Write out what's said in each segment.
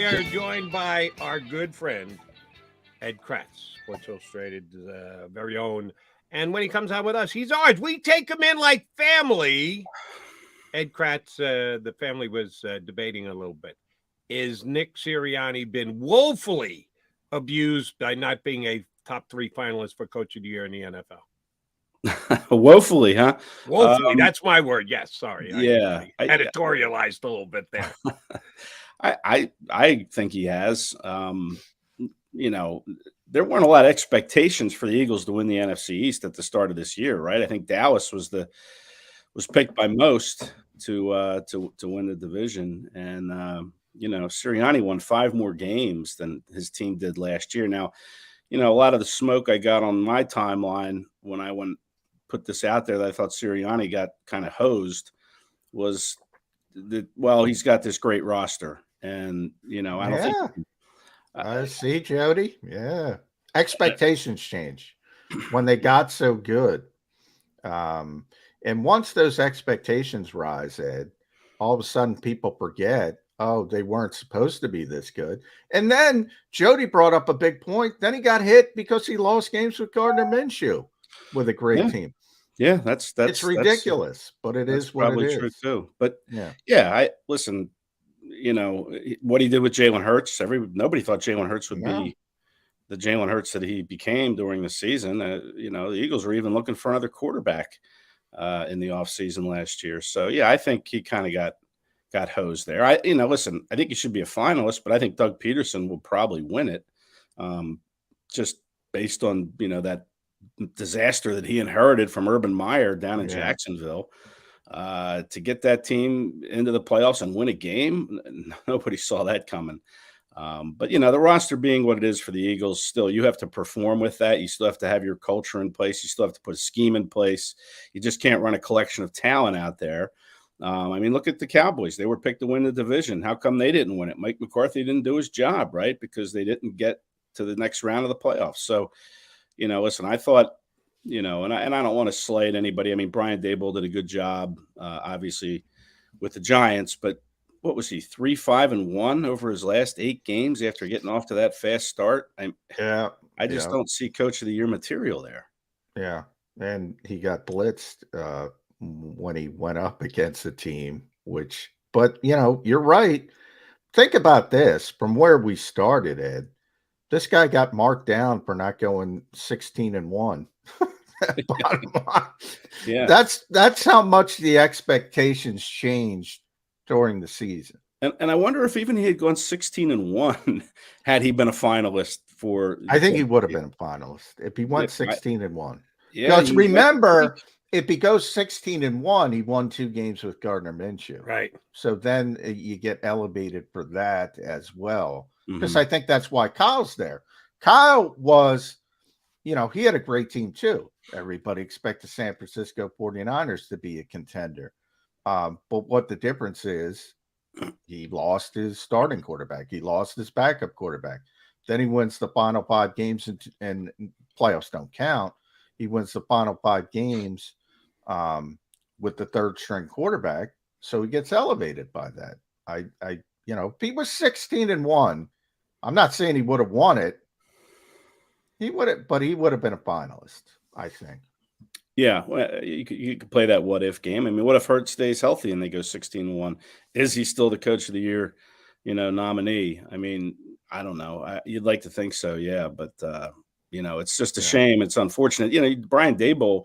We are joined by our good friend, Ed Kracz, Sports Illustrated's very own. And when he comes on with us, he's ours. We take him in like family. Ed Kracz, the family was debating a little bit. Is Nick Sirianni been woefully abused by not being a top 3 finalist for Coach of the Year in the NFL? Woefully, huh? Woefully, that's my word. Yes, sorry. Yeah, I editorialized a little bit there. I think he has. There weren't a lot of expectations for the Eagles to win the NFC East at the start of this year, right? I think Dallas was picked by most to win the division, and Sirianni won 5 more games than his team did last year. Now, a lot of the smoke I got on my timeline when I put this out there that I thought Sirianni got kind of hosed was that, well, he's got this great roster, and I don't think. I see, Jody. Yeah, expectations change when they got so good, and once those expectations rise, Ed, all of a sudden people forget. Oh, they weren't supposed to be this good. And then Jody brought up a big point. Then he got hit because he lost games with Gardner Minshew with a great team. Yeah, that's it's ridiculous, but it is what it is. True too. But I listen. What he did with Jalen Hurts. Nobody thought Jalen Hurts would be the Jalen Hurts that he became during the season. The Eagles were even looking for another quarterback in the offseason last year. So I think he kind of got hosed there. Listen, I think he should be a finalist, but I think Doug Peterson will probably win it, just based on that disaster that he inherited from Urban Meyer down in Jacksonville. To get that team into the playoffs and win a game, nobody saw that coming. But the roster being what it is for the Eagles, still you have to perform with that. You still have to have your culture in place. You still have to put a scheme in place. You just can't run a collection of talent out there. Look at the Cowboys. They were picked to win the division. How come they didn't win it? Mike McCarthy didn't do his job, right? Because they didn't get to the next round of the playoffs. So, listen, I thought, and I don't want to slight anybody. Brian Daboll did a good job, obviously, with the Giants. But what was he, 3-5-1 over his last 8 games after getting off to that fast start? I just don't see Coach of the Year material there. Yeah, and he got blitzed when he went up against a team, but you're right. Think about this from where we started, Ed. This guy got marked down for not going 16-1. Bottom line. Yeah. That's how much the expectations changed during the season. And I wonder if even he had gone 16-1, had he been a finalist for. I think he would have been a finalist if he went 16-1. Because remember, if he goes 16-1, he won 2 games with Gardner Minshew. Right. So then you get elevated for that as well. Because I think that's why Kyle's there. Kyle was, he had a great team too. Everybody expected San Francisco 49ers to be a contender. But what the difference is, he lost his starting quarterback. He lost his backup quarterback. Then he wins the final 5 games, and playoffs don't count. He wins the final 5 games with the 3rd string quarterback. So he gets elevated by that. If he was 16-1, I'm not saying he would have won it. He would have been a finalist, I think. Yeah, well, you could play that what if game. What if Hurts stays healthy and they go 16-1? Is he still the Coach of the Year, nominee? I don't know. You'd like to think so, yeah. But it's just a shame. It's unfortunate. Brian Daboll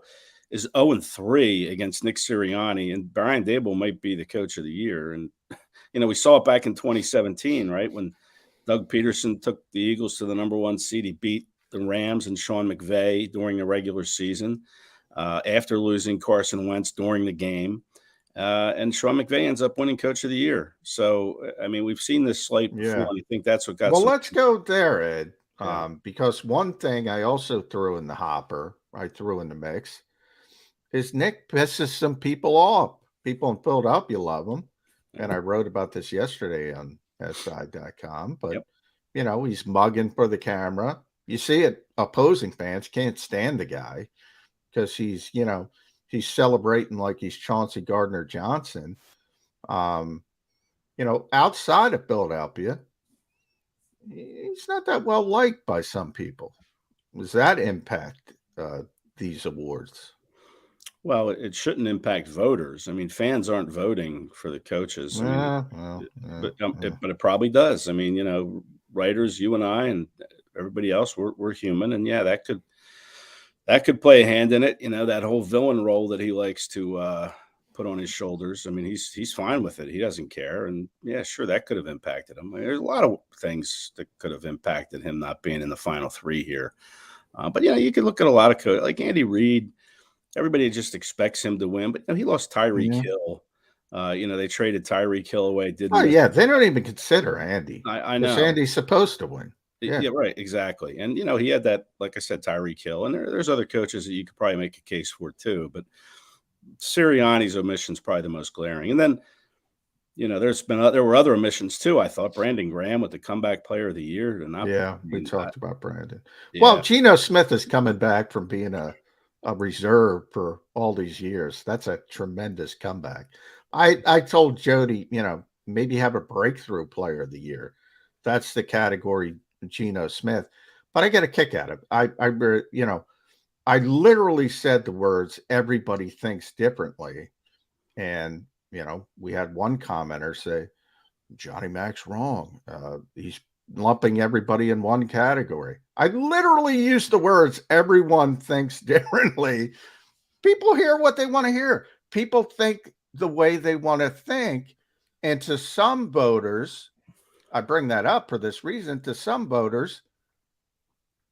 is 0-3 against Nick Sirianni, and Brian Daboll might be the Coach of the Year. And we saw it back in 2017, right, when Doug Peterson took the Eagles to the number 1 seed. He beat the Rams and Sean McVay during the regular season after losing Carson Wentz during the game. And Sean McVay ends up winning Coach of the Year. So, we've seen this slate before. And I think that's what got. Well, let's go there, Ed, because one thing I also threw in the hopper, I threw in the mix, is Nick pisses some people off. People in Philadelphia love him. And I wrote about this yesterday on SI.com, but he's mugging for the camera. You see it, opposing fans can't stand the guy because he's celebrating like he's Chauncey Gardner Johnson. Outside of Philadelphia, he's not that well liked by some people. Does that impact these awards? Well, it shouldn't impact voters. I mean, fans aren't voting for the coaches. But it probably does. I mean, writers, you and I, and everybody else, we're human, and yeah, that could play a hand in it. That whole villain role that he likes to put on his shoulders. I mean, he's fine with it. He doesn't care, and yeah, sure, that could have impacted him. I mean, there's a lot of things that could have impacted him not being in the final three here. But you could look at a lot of coaches like Andy Reid. Everybody just expects him to win, but he lost Tyreek Hill. They traded Tyreek Hill away. They don't even consider Andy. I know. Andy's supposed to win. Yeah, right, exactly. And he had that, like I said, Tyreek Hill, and there's other coaches that you could probably make a case for too. But Sirianni's omission is probably the most glaring. And then, there were other omissions too. I thought Brandon Graham with the comeback player of the year. We talked about Brandon. Yeah. Well, Geno Smith is coming back from being a reserve for all these years. That's a tremendous comeback. I told Jody, maybe have a breakthrough player of the year. That's the category, Geno Smith. But I get a kick out of it. I literally said the words, everybody thinks differently. And, we had one commenter say, Johnny Mac's wrong. He's lumping everybody in one category. I literally used the words, everyone thinks differently. People hear what they want to hear. People think the way they want to think. And to some voters, I bring that up for this reason, to some voters,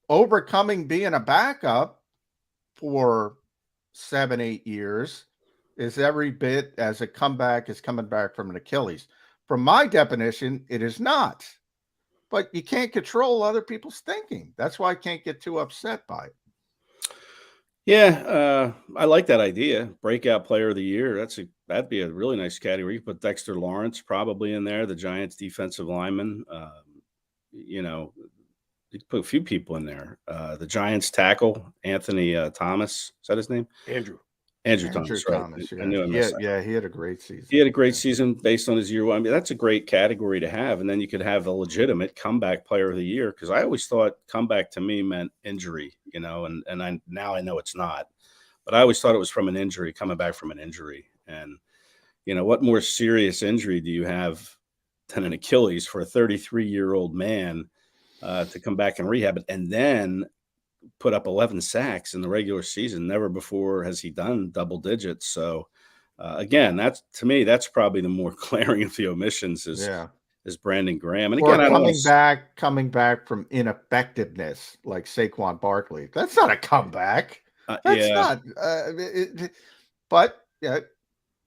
overcoming being a backup for 7-8 years is every bit as a comeback is coming back from an Achilles. From my definition, it is not. But you can't control other people's thinking. That's why I can't get too upset by it. Yeah, I like that idea. Breakout player of the year. That'd be a really nice category. You put Dexter Lawrence probably in there, the Giants defensive lineman. You could put a few people in there. The Giants tackle, Anthony Thomas. Is that his name? Andrew Thomas, right? Yeah. I knew him. He had a great season. He had a great season based on his year one. I mean, that's a great category to have. And then you could have a legitimate comeback player of the year, because I always thought comeback to me meant injury, and now I know it's not. But I always thought it was from an injury, coming back from an injury. And, what more serious injury do you have than an Achilles for a 33-year-old man to come back and rehab it and then put up 11 sacks in the regular season? Never before has he done double digits. So again, that's probably the more glaring of the omissions is Brandon Graham. And again, coming back from ineffectiveness like Saquon Barkley. That's not a comeback. That's not. But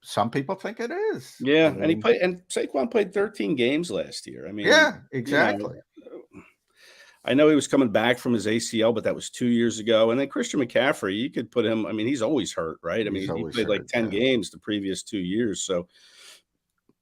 some people think it is. Yeah, and Saquon played 13 games last year. I mean, yeah, exactly. I know he was coming back from his ACL, but that was 2 years ago. And then Christian McCaffrey, you could put him. I mean, he's always hurt, right? I mean, he played like 10 games the previous 2 years. So,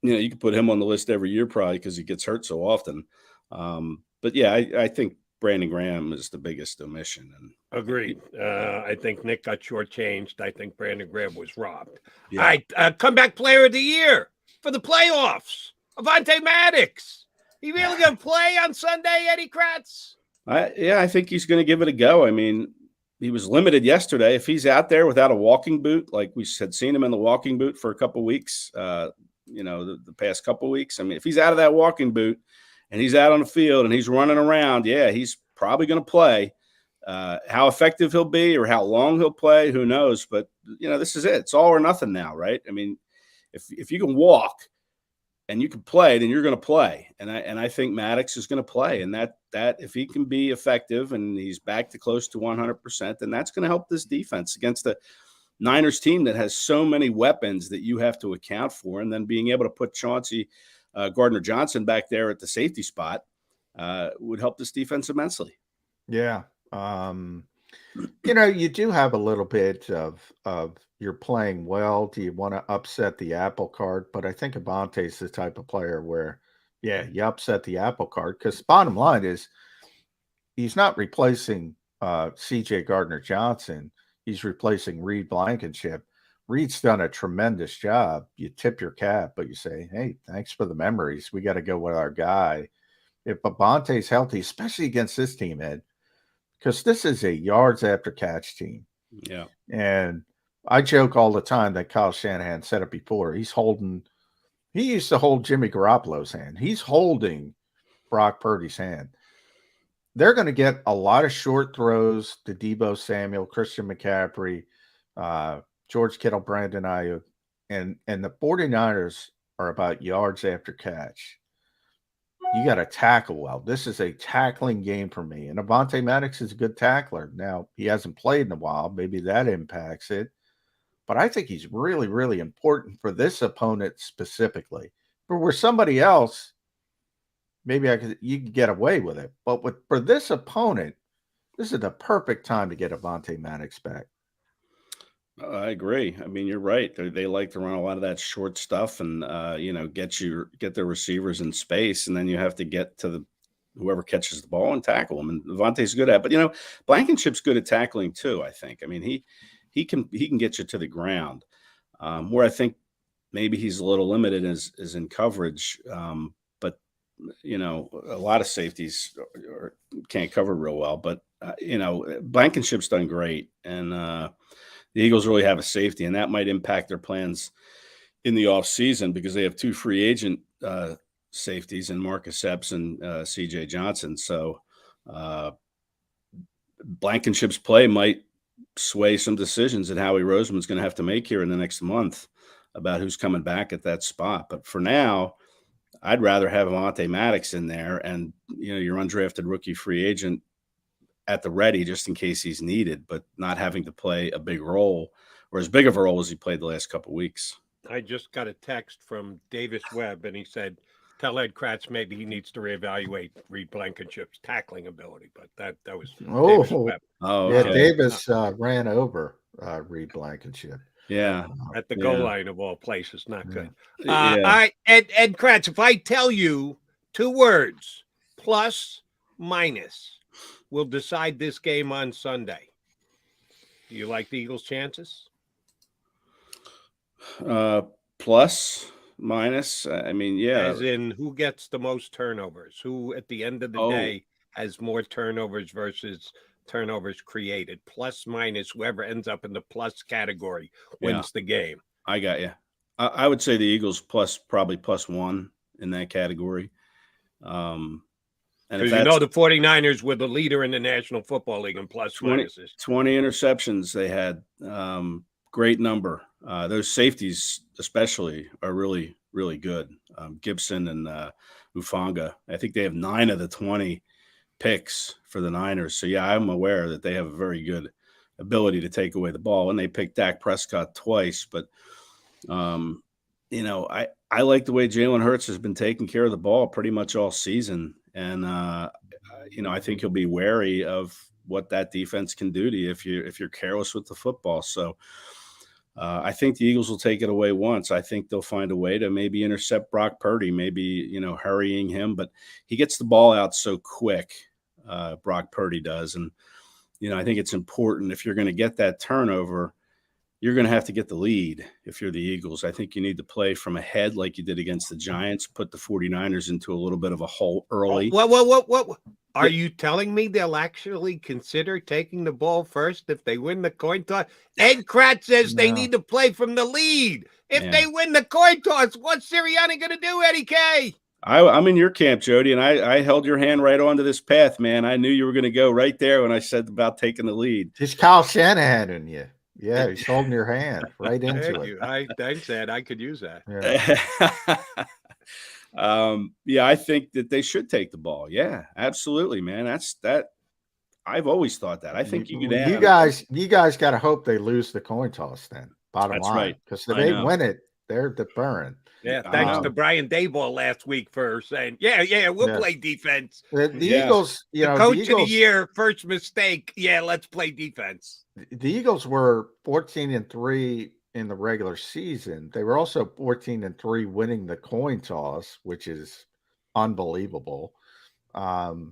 you could put him on the list every year probably because he gets hurt so often. But yeah, I think Brandon Graham is the biggest omission. And agreed. I think Nick got shortchanged. I think Brandon Graham was robbed. Yeah. All right, comeback player of the year for the playoffs, Avonte Maddox. He really going to play on Sunday, Eddie Kracz? I think he's going to give it a go. I mean, he was limited yesterday. If he's out there without a walking boot, like we had seen him in the walking boot for a couple of weeks, the past couple of weeks. I mean, if he's out of that walking boot and he's out on the field and he's running around, he's probably going to play. How effective he'll be or how long he'll play, who knows? But, this is it. It's all or nothing now, right? I mean, if you can walk and you can play, then you're going to play. And I think Maddox is going to play. And that if he can be effective and he's back to close to 100%, then that's going to help this defense against the Niners team that has so many weapons that you have to account for. And then being able to put Chauncey Gardner-Johnson back there at the safety spot would help this defense immensely. Yeah. You do have a little bit of you're playing well. Do you want to upset the apple cart? But I think Avonte's the type of player where, you upset the apple cart, because bottom line is he's not replacing CJ Gardner-Johnson. He's replacing Reed Blankenship. Reed's done a tremendous job. You tip your cap, but you say, hey, thanks for the memories. We got to go with our guy. if Avonte's healthy, especially against this team, Ed, because this is a yards after catch team. Yeah. And I joke all the time that Kyle Shanahan said it before. He used to hold Jimmy Garoppolo's hand. He's holding Brock Purdy's hand. They're going to get a lot of short throws to Deebo Samuel, Christian McCaffrey, George Kittle, Brandon Ayuk. And the 49ers are about yards after catch. You got to tackle well. This is a tackling game for me. And Avonte Maddox is a good tackler. Now, he hasn't played in a while. Maybe that impacts it. But I think he's really, really important for this opponent specifically. For where somebody else, maybe you could get away with it. But for this opponent, this is the perfect time to get Avonte Maddox back. I agree. I mean, you're right. They like to run a lot of that short stuff and, get their receivers in space. And then you have to get to whoever catches the ball and tackle them. And Avonte's good at it. But, Blankenship's good at tackling too, I think. I mean, he can get you to the ground. Where I think maybe he's a little limited is in coverage. But, a lot of safeties can't cover real well. But, Blankenship's done great. And, the Eagles really have a safety, and that might impact their plans in the offseason because they have two free agent safeties in Marcus Epps and C.J. Johnson. So Blankenship's play might sway some decisions that Howie Roseman's going to have to make here in the next month about who's coming back at that spot. But for now, I'd rather have Avonte Maddox in there and, your undrafted rookie free agent at the ready just in case he's needed, but not having to play a big role or as big of a role as he played the last couple of weeks. I just got a text from Davis Webb, and he said, tell Ed Kracz maybe he needs to reevaluate Reed Blankenship's tackling ability, but that was Davis Webb. Oh, yeah, okay. Davis ran over Reed Blankenship. Yeah. At the goal line of all places, not good. All right, Ed Kracz, if I tell you two words, plus, minus, will decide this game on Sunday. Do you like the Eagles' chances? Plus, minus. I mean, yeah. As in, who gets the most turnovers? Who, at the end of the day, has more turnovers versus turnovers created? Plus, minus, whoever ends up in the plus category wins the game. I got you. I would say the Eagles probably +1 in that category. Because the 49ers were the leader in the National Football League in plus minuses. 20 interceptions they had. Great number. Those safeties especially are really, really good. Gibson and Ufanga. I think they have 9 of the 20 picks for the Niners. So, I'm aware that they have a very good ability to take away the ball. And they picked Dak Prescott twice. But, I like the way Jalen Hurts has been taking care of the ball pretty much all season. And, I think he'll be wary of what that defense can do to you if you're careless with the football. So I think the Eagles will take it away once. I think they'll find a way to maybe intercept Brock Purdy, maybe, hurrying him. But he gets the ball out so quick, Brock Purdy does. And, I think it's important if you're going to get that turnover, you're going to have to get the lead if you're the Eagles. I think you need to play from ahead like you did against the Giants, put the 49ers into a little bit of a hole early. What? Are you telling me they'll actually consider taking the ball first if they win the coin toss? Ed Kracz says they need to play from the lead. If they win the coin toss, what's Sirianni going to do, Eddie K? I'm in your camp, Jody, and I held your hand right onto this path, man. I knew you were going to go right there when I said about taking the lead. It's Kyle Shanahan in you. Yeah, he's holding your hand right into it. I said I could use that. Yeah. I think that they should take the ball. Yeah, absolutely, man. That's that. I've always thought that. I think you guys got to hope they lose the coin toss then. Bottom line, right. Because if they win it, they're deferring. Yeah, thanks to Brian Daboll last week for saying, we'll play defense. The Eagles, the coach of the year, first mistake. Yeah, let's play defense. The Eagles were 14-3 in the regular season. They were also 14-3 winning the coin toss, which is unbelievable. Now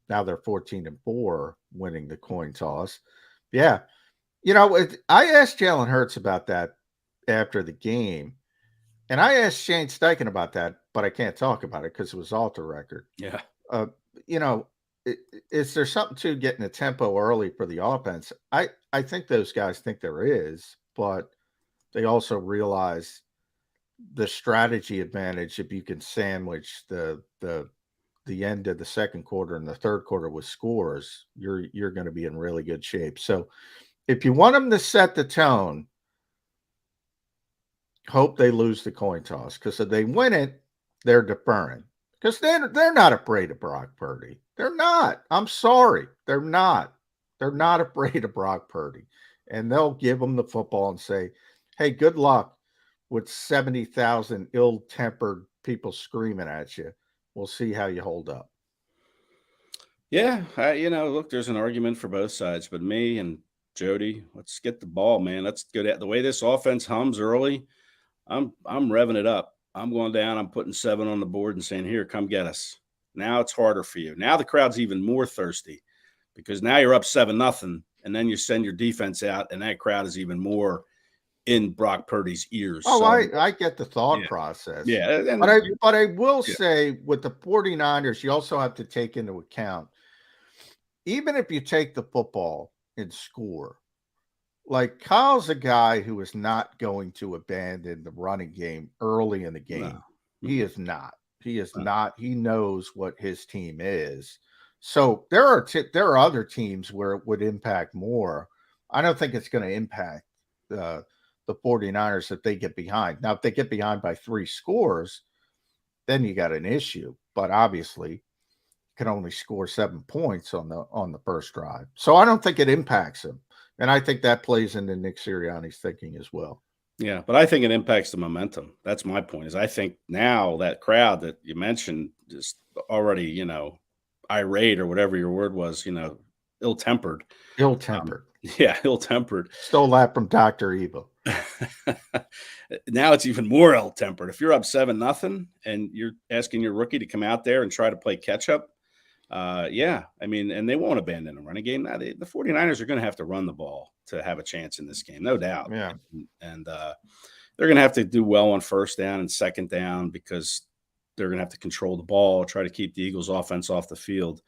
they're 14-4 winning the coin toss. Yeah. I asked Jalen Hurts about that after the game. And I asked Shane Steichen about that, but I can't talk about it because it was off the record. Yeah. You know, is there something to getting a tempo early for the offense? I think those guys think there is, but they also realize the strategy advantage if you can sandwich the end of the second quarter and the third quarter with scores, you're going to be in really good shape. So if you want them to set the tone, hope they lose the coin toss, because if they win it, they're deferring, because they're not afraid of Brock Purdy. They're not. I'm sorry. They're not. They're not afraid of Brock Purdy. And they'll give them the football and say, hey, good luck with 70,000 ill-tempered people screaming at you. We'll see how you hold up. Yeah, look, there's an argument for both sides, but me and Jody, let's get the ball, man. Let's go down. The way this offense hums early, I'm revving it up. I'm going down. I'm putting 7 on the board and saying, here, come get us. Now it's harder for you. Now the crowd's even more thirsty, because now you're up 7-0, and then you send your defense out, and that crowd is even more in Brock Purdy's ears. Oh, so, I get the thought process. Yeah. But I will say, with the 49ers, you also have to take into account, even if you take the football and score, like, Kyle's a guy who is not going to abandon the running game early in the game. No. He is not. He is not. He knows what his team is. So there are other teams where it would impact more. I don't think it's going to impact the 49ers if they get behind. Now, if they get behind by 3 scores, then you got an issue. But obviously, can only score 7 points on the first drive. So I don't think it impacts him. And I think that plays into Nick Sirianni's thinking as well. Yeah, but I think it impacts the momentum. That's my point. Is I think now that crowd that you mentioned is already, irate, or whatever your word was, ill-tempered. Ill-tempered. Yeah, ill-tempered. Stole that from Dr. Evil. Now it's even more ill-tempered. If you're up 7-0 and you're asking your rookie to come out there and try to play catch-up, and they won't abandon the running game. Now, the 49ers are going to have to run the ball to have a chance in this game, no doubt. Yeah. And they're going to have to do well on first down and second down, because they're going to have to control the ball, try to keep the Eagles' offense off the field.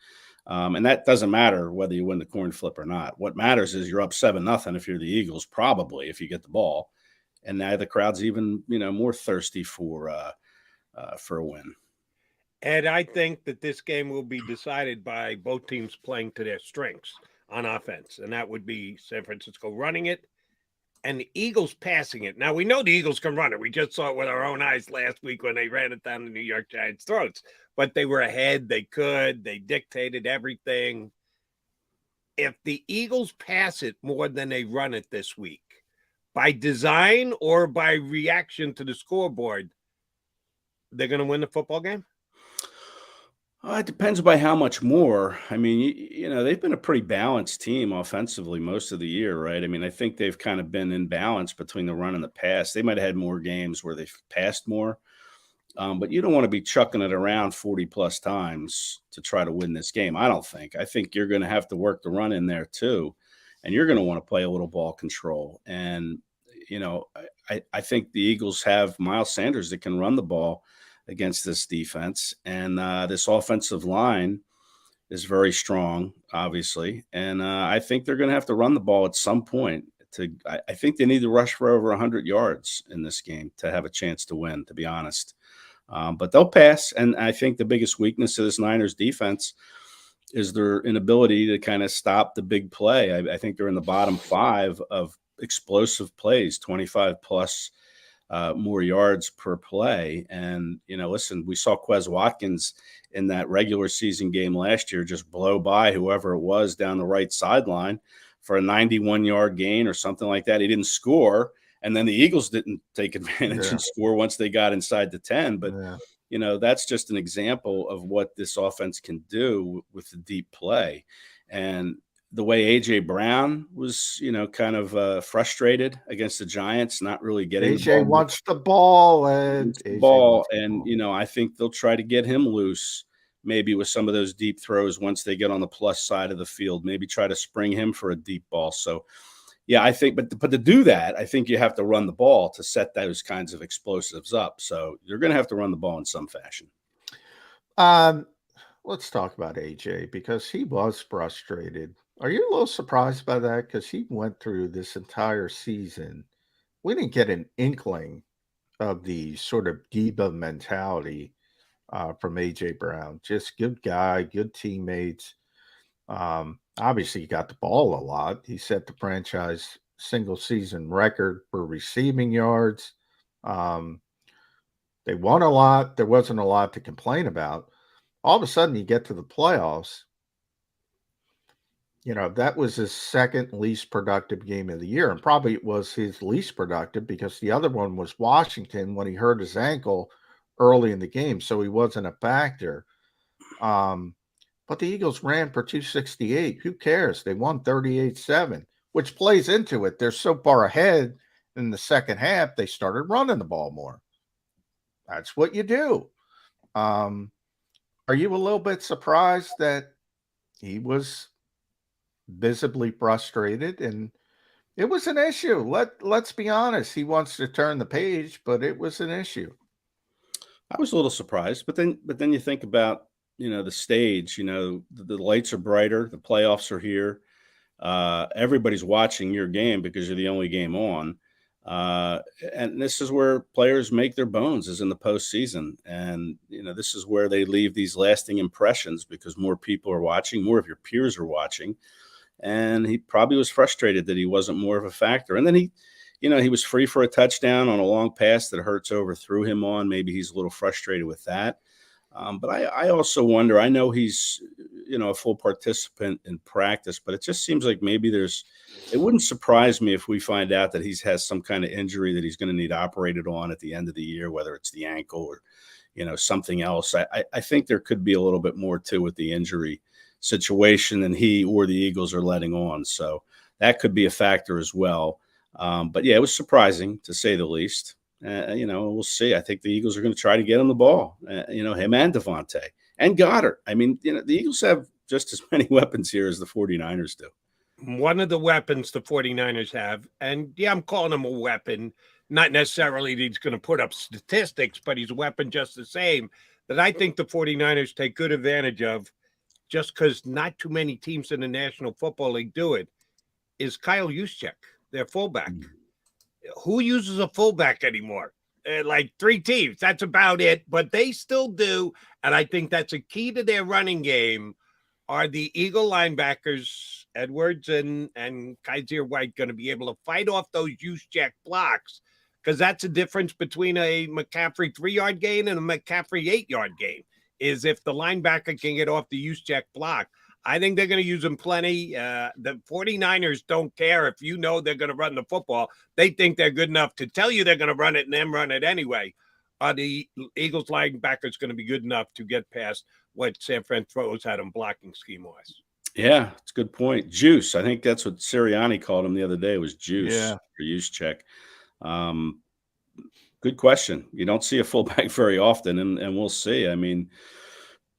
And that doesn't matter whether you win the coin flip or not. What matters is you're up 7-0 if you're the Eagles, probably, if you get the ball. And now the crowd's even, more thirsty for a win. And I think that this game will be decided by both teams playing to their strengths on offense. And that would be San Francisco running it and the Eagles passing it. Now, we know the Eagles can run it. We just saw it with our own eyes last week when they ran it down the New York Giants' throats. But they were ahead. They dictated everything. If the Eagles pass it more than they run it this week, by design or by reaction to the scoreboard, they're going to win the football game? It depends by how much more. I mean, they've been a pretty balanced team offensively most of the year, right? I mean, I think they've kind of been in balance between the run and the pass. They might have had more games where they've passed more, but you don't want to be chucking it around 40-plus times to try to win this game, I don't think. I think you're going to have to work the run in there too, and you're going to want to play a little ball control. And, I think the Eagles have Miles Sanders that can run the ball against this defense, and this offensive line is very strong, obviously, and I think they're going to have to run the ball at some point. I think they need to rush for over 100 yards in this game to have a chance to win, to be honest. But they'll pass, and I think the biggest weakness of this Niners defense is their inability to kind of stop the big play. I think they're in the bottom 5 of explosive plays, 25-plus more yards per play. And, listen, we saw Quez Watkins in that regular season game last year just blow by whoever it was down the right sideline for a 91-yard gain or something like that. He didn't score. And then the Eagles didn't take advantage and score once they got inside the 10. But, that's just an example of what this offense can do with the deep play. And the way A.J. Brown was, kind of frustrated against the Giants, not really getting A.J. wants the ball. And, I think they'll try to get him loose, maybe with some of those deep throws once they get on the plus side of the field, maybe try to spring him for a deep ball. So, yeah, I think, but to do that, I think you have to run the ball to set those kinds of explosives up. So you're going to have to run the ball in some fashion. let's talk about AJ because he was frustrated. Are you a little surprised by that? Because he went through this entire season. We didn't get an inkling of the sort of diva mentality from AJ Brown. Just good guy, good teammates. Obviously, he got the ball a lot. He set the franchise single season record for receiving yards. Um, they won a lot. There wasn't a lot to complain about. All of a sudden, you get to the playoffs. That was his second least productive game of the year. And probably it was his least productive because the other one was Washington when he hurt his ankle early in the game. So he wasn't a factor. But the Eagles ran for 268. Who cares? They won 38-7, which plays into it. They're so far ahead in the second half, they started running the ball more. That's what you do. Are you a little bit surprised that he was visibly frustrated? And it was an issue. Let's be honest. He wants to turn the page, but it was an issue. I was a little surprised, but then you think about, the stage, the lights are brighter, the playoffs are here. Everybody's watching your game because you're the only game on. And this is where players make their bones, is in the postseason. And, this is where they leave these lasting impressions because more people are watching, more of your peers are watching. And he probably was frustrated that he wasn't more of a factor. And then he was free for a touchdown on a long pass that Hurts overthrew him on. Maybe he's a little frustrated with that. But I also wonder, I know he's, a full participant in practice, but it just seems like maybe it wouldn't surprise me if we find out that he has some kind of injury that he's going to need operated on at the end of the year, whether it's the ankle or, something else. I think there could be a little bit more to with the injury situation than he or the Eagles are letting on. So that could be a factor as well. But yeah, it was surprising to say the least. We'll see. I think the Eagles are going to try to get him the ball, him and Devonta and Goddard. I mean, the Eagles have just as many weapons here as the 49ers do. One of the weapons the 49ers have, and yeah, I'm calling him a weapon, not necessarily that he's going to put up statistics, but he's a weapon just the same, that I think the 49ers take good advantage of just because not too many teams in the National Football League do it, is Kyle Juszczyk, their fullback. Who uses a fullback anymore? Like 3 teams. That's about it. But they still do. And I think that's a key to their running game. Are the Eagle linebackers, Edwards and Kaiser White, going to be able to fight off those Juszczyk blocks? Because that's the difference between a McCaffrey 3-yard gain and a McCaffrey 8-yard gain, is if the linebacker can get off the Juszczyk block. I think they're going to use them plenty. The 49ers don't care if they're going to run the football. They think they're good enough to tell you they're going to run it and then run it anyway. Are the Eagles linebackers going to be good enough to get past what San Francisco's had them blocking scheme-wise? Yeah, it's a good point. Juice. I think that's what Sirianni called him the other day, was Juice for Juszczyk. Good question. You don't see a fullback very often, and we'll see. I mean,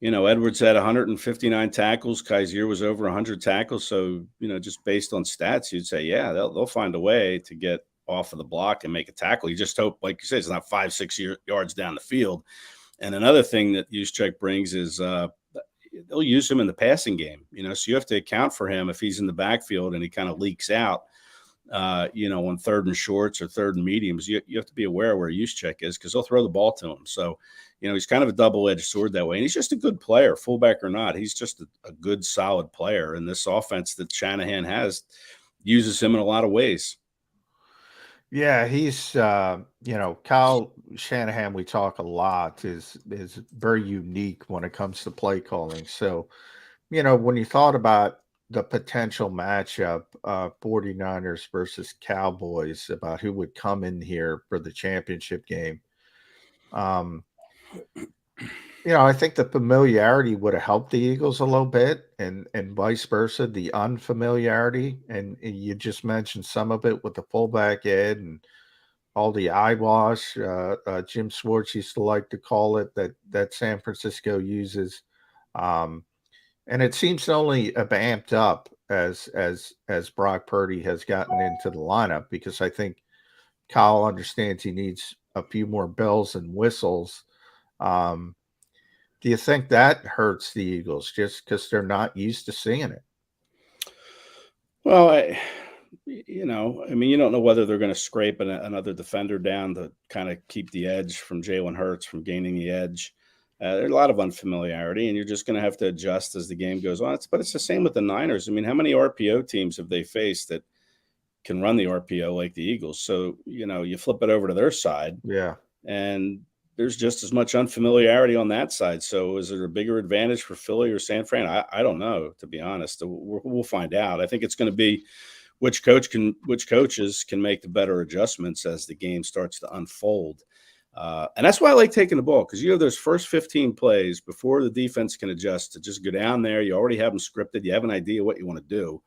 Edwards had 159 tackles. Kaiser was over 100 tackles. So, just based on stats, you'd say, yeah, they'll find a way to get off of the block and make a tackle. You just hope, like you said, it's not 5-6 yards down the field. And another thing that Juszczyk brings is they'll use him in the passing game. So you have to account for him if he's in the backfield and he kind of leaks out. On 3rd and shorts or 3rd and mediums, you have to be aware where Juszczyk is because they'll throw the ball to him. So, he's kind of a double-edged sword that way. And he's just a good player, fullback or not. He's just a good, solid player. And this offense that Shanahan has uses him in a lot of ways. Yeah, he's, Kyle Shanahan, we talk a lot, is very unique when it comes to play calling. So, when you thought about the potential matchup, 49ers versus Cowboys, about who would come in here for the championship game. I think the familiarity would have helped the Eagles a little bit and vice versa, the unfamiliarity. And you just mentioned some of it with the fullback Ed and all the eyewash. Jim Schwartz used to like to call it that San Francisco uses. And it seems to only have amped up as Brock Purdy has gotten into the lineup, because I think Kyle understands he needs a few more bells and whistles. Do you think that hurts the Eagles just because they're not used to seeing it? Well, you don't know whether they're going to scrape another defender down to kind of keep the edge from Jalen Hurts from gaining the edge. There's a lot of unfamiliarity, and you're just going to have to adjust as the game goes on. But it's the same with the Niners. I mean, how many RPO teams have they faced that can run the RPO like the Eagles? So, you flip it over to their side. Yeah. And there's just as much unfamiliarity on that side. So is there a bigger advantage for Philly or San Fran? I don't know, to be honest. We'll find out. I think it's going to be which coaches can make the better adjustments as the game starts to unfold. And that's why I like taking the ball, because you have those first 15 plays before the defense can adjust to just go down there. You already have them scripted. You have an idea what you want to do,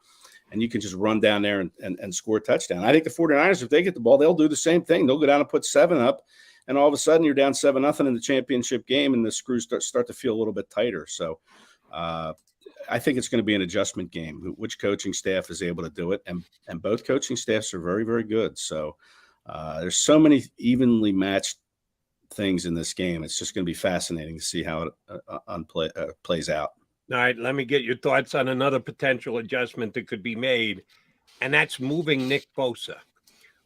and you can just run down there and score a touchdown. I think the 49ers, if they get the ball, they'll do the same thing. They'll go down and put 7 up, and all of a sudden you're down 7-0 in the championship game, and the screws start to feel a little bit tighter. So I think it's going to be an adjustment game, which coaching staff is able to do it, and both coaching staffs are very, very good. So there's so many evenly matched things in this game. It's just going to be fascinating to see how it plays out. All right, let me get your thoughts on another potential adjustment that could be made, and that's moving Nick Bosa.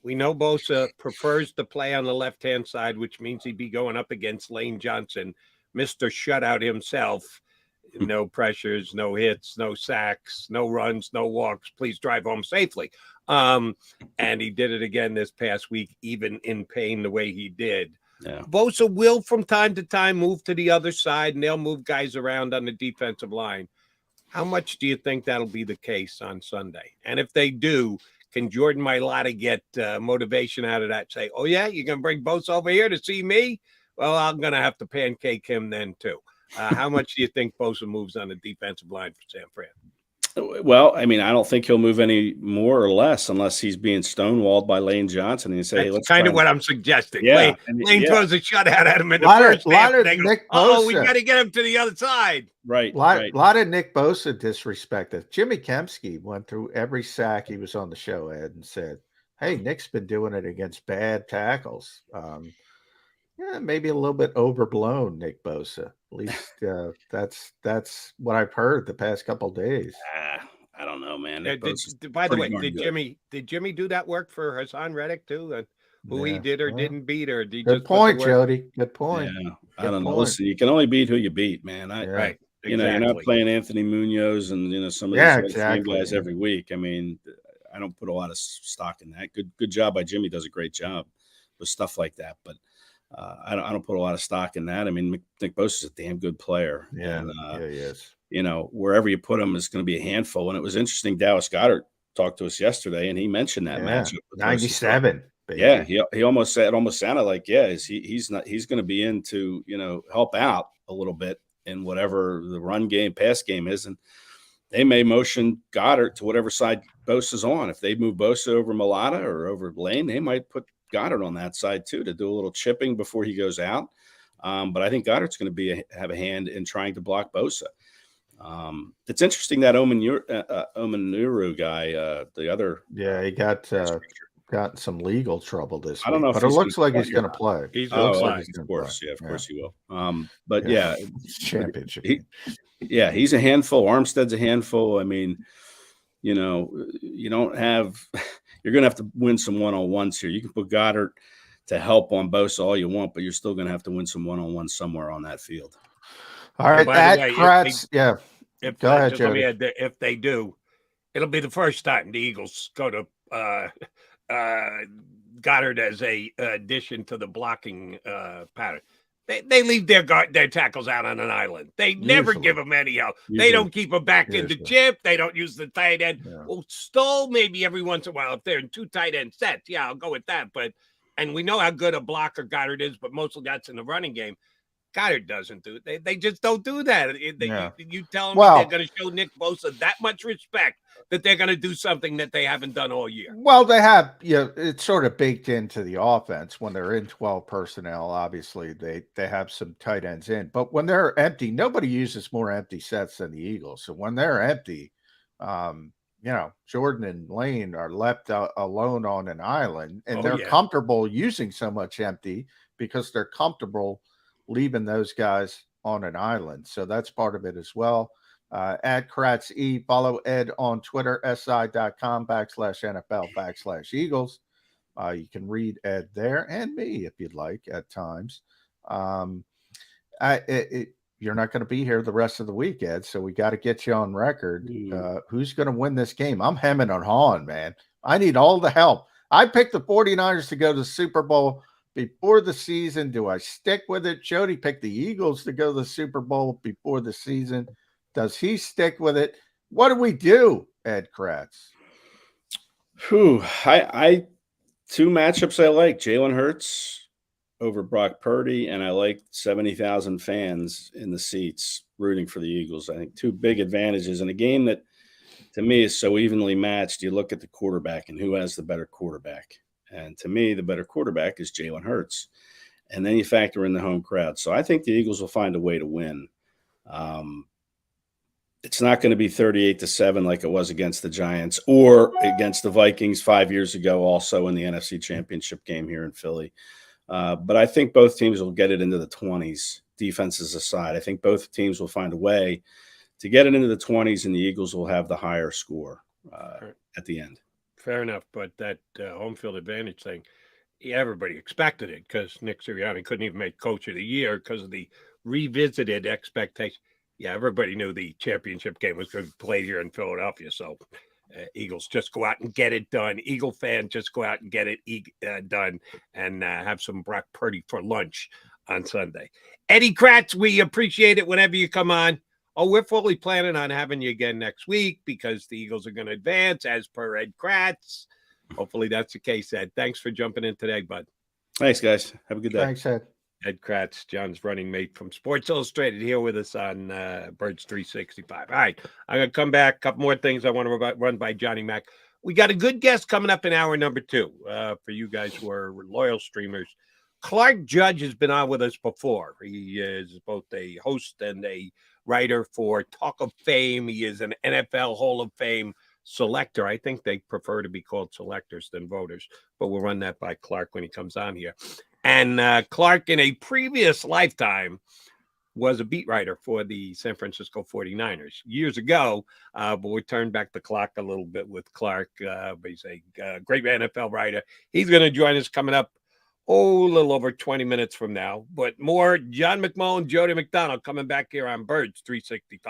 We know Bosa prefers to play on the left-hand side, which means he'd be going up against Lane Johnson, Mr. Shutout himself. No pressures, no hits, no sacks, no runs, no walks. Please drive home safely. And he did it again this past week, even in pain the way he did. Yeah. Bosa will from time to time move to the other side, and they'll move guys around on the defensive line. How much do you think that'll be the case on Sunday? And if they do, can Jordan Mailata get motivation out of that? Say, oh, yeah, you're going to bring Bosa over here to see me? Well, I'm going to have to pancake him then, too. How much do you think Bosa moves on the defensive line for San Fran? Well, I mean, I don't think he'll move any more or less unless he's being stonewalled by Lane Johnson. And you say, that's hey, let's kind of what I'm suggesting. Yeah, Lane throws a shutout at him in the first half. Oh, we got to get him to the other side. Right. Lot of Nick Bosa disrespect. Jimmy Kempski went through every sack he was on the show, Ed, and said, hey, Nick's been doing it against bad tackles. Yeah, maybe a little bit overblown, Nick Bosa. At least that's what I've heard the past couple of days. I don't know, man. By the way, did Jimmy do that work for Hassan Reddick too? Who he did or didn't beat, or did he good just point, Jody? Good point. Yeah, I don't know. Listen, you can only beat who you beat, man. Right. You're not playing Anthony Munoz and some of these guys every week. I mean, I don't put a lot of stock in that. Good job by Jimmy. Does a great job with stuff like that, but. I don't put a lot of stock in that. I mean, Nick Bosa's a damn good player. Yeah, he is. Wherever you put him is going to be a handful. And it was interesting. Dallas Goedert talked to us yesterday, and he mentioned that matchup. 97. Baby. Yeah, he almost sounded like he's going to be in to help out a little bit in whatever the run game, pass game is, and they may motion Goedert to whatever side Bosa's on. If they move Bosa over Mailata or over Lane, they might put Goddard on that side too to do a little chipping before he goes out. But I think Goddard's going to have a hand in trying to block Bosa. It's interesting that Omenuru guy, the other. Yeah, he got some legal trouble this week. I don't know, but it looks like he's going to play. Of course he will. But championship. He's a handful. Armstead's a handful. I mean, you don't have. You're going to have to win some one-on-ones here. You can put Goddard to help on Bosa all you want, but you're still going to have to win some one-on-ones somewhere on that field. All right, Kracz, Go ahead, Jody. If they do, it'll be the first time the Eagles go to Goddard as a addition to the blocking pattern. They leave their tackles out on an island. They never give them any help. They don't keep them back in the chip. They don't use the tight end. Yeah. Well, Stoll maybe every once in a while if they're in 2 tight end sets. Yeah, I'll go with that. And we know how good a blocker Goddard is, but mostly that's in the running game. Goddard doesn't do it. They just don't do that. You tell them they're going to show Nick Bosa that much respect that they're going to do something that they haven't done all year. Well, they have, it's sort of baked into the offense when they're in 12 personnel. Obviously, they have some tight ends in, but when they're empty, nobody uses more empty sets than the Eagles. So when they're empty, Jordan and Lane are left alone on an island, and they're comfortable using so much empty because they're comfortable leaving those guys on an island. So that's part of it as well. At Kracz E, follow Ed on Twitter, si.com/NFL/Eagles. You can read Ed there and me if you'd like at times. You're not going to be here the rest of the week, Ed, so we got to get you on record. Who's going to win this game? I'm hemming and hawing, man. I need all the help. I picked the 49ers to go to the Super Bowl before the season. Do I stick with it? Jody picked the Eagles to go to the Super Bowl before the season. Does he stick with it? What do we do, Ed Kracz? I two matchups I like. Jalen Hurts over Brock Purdy, and I like 70,000 fans in the seats rooting for the Eagles. I think two big advantages in a game that, to me, is so evenly matched. You look at the quarterback and who has the better quarterback. And to me, the better quarterback is Jalen Hurts. And then you factor in the home crowd. So I think the Eagles will find a way to win. It's not going to be 38-7 like it was against the Giants or against the Vikings 5 years ago, also in the NFC Championship game here in Philly. But I think both teams will get it into the 20s, defenses aside. I think both teams will find a way to get it into the 20s, and the Eagles will have the higher score at the end. Fair enough, but that home field advantage thing, everybody expected it because Nick Sirianni couldn't even make Coach of the Year because of the revisited expectation. Yeah, everybody knew the championship game was going to be played here in Philadelphia, so Eagles just go out and get it done. Eagle fans just go out and get it done and have some Brock Purdy for lunch on Sunday. Eddie Kracz, we appreciate it whenever you come on. Oh, we're fully planning on having you again next week because the Eagles are going to advance as per Ed Kracz. Hopefully that's the case, Ed. Thanks for jumping in today, bud. Thanks, guys. Have a good day. Thanks, Ed. Ed Kracz, John's running mate from Sports Illustrated, here with us on Birds 365. All right, I'm going to come back. A couple more things I want to run by Johnny Mac. We got a good guest coming up in hour number 2 for you guys who are loyal streamers. Clark Judge has been on with us before. He is both a host and a writer for Talk of Fame. He is an NFL Hall of Fame selector. I think they prefer to be called selectors than voters, but we'll run that by Clark when he comes on here. And Clark, in a previous lifetime, was a beat writer for the San Francisco 49ers years ago, but we turned back the clock a little bit with Clark. But he's a great NFL writer. He's going to join us coming up, a little over 20 minutes from now. But more John McMullen, Jody McDonald coming back here on Birds 365.